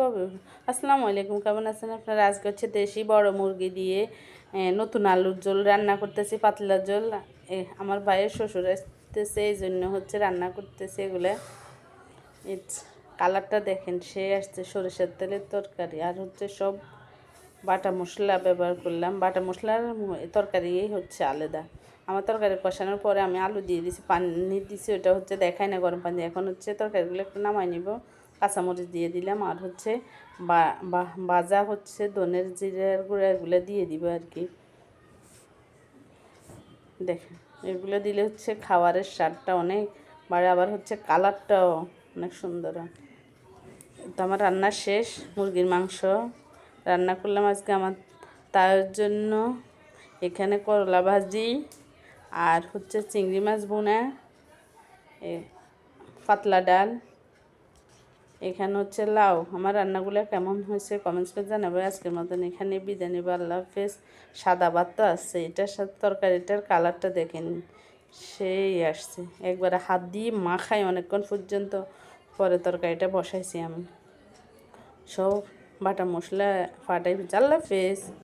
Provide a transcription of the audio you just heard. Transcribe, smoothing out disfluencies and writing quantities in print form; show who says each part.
Speaker 1: কবে? আসসালামু আলাইকুম, কেমন আছেন আপনারা? আজকে হচ্ছে দেশি বড় মুরগি দিয়ে নতুন আলুর ঝোল রান্না করতেছি, পাতলা ঝোল। আমার ভাইয়ের শ্বশুর আসতেছে, এই জন্য হচ্ছে রান্না করতেছে এগুলো। কালারটা দেখেন, সে আসছে সরিষার তেলের তরকারি, আর হচ্ছে সব বাটা মশলা ব্যবহার করলাম। বাটা মশলার তরকারি হচ্ছে আলাদা। আমার তরকারি কষানোর পরে আমি আলু দিয়ে দিছি, পানি দিছি, ওটা হচ্ছে দেখাই না গরম পানি। এখন হচ্ছে তরকারিগুলো একটু নামাই নিব, কাঁচামরিচ দিয়ে দিলাম, আর হচ্ছে ভাজা হচ্ছে ধনের জিরার গুঁড়া, এগুলো দিয়ে দিব আর কি। দেখেন, এগুলো দিলে হচ্ছে খাবারের স্বাদটা অনেক বাড়ে, আবার হচ্ছে কালারটাও অনেক সুন্দর হয়। তো আমার রান্না শেষ, মুরগির মাংস রান্না করলাম আজকে আমার তার জন্য। এখানে করলা ভাজি, আর হচ্ছে চিংড়ি মাছ বোনা, পাতলা ডাল, এখানে হচ্ছে লাউ। আমার রান্নাগুলো কেমন হয়েছে কমেন্টস করে জানাবে। আজকের মতন এখানে বিদায় নেব, আল্লাহ হাফেজ। সাদা ভাত তো আসছে, এটার সাথে তরকারিটার কালারটা দেখেন, সেই আসছে একবারে হাত দিয়ে মাখাই অনেকক্ষণ পর্যন্ত, পরে তরকারিটা বসাইছি আমি। সব বাটা মশলা ফাটাই, আল্লাহ হাফেজ।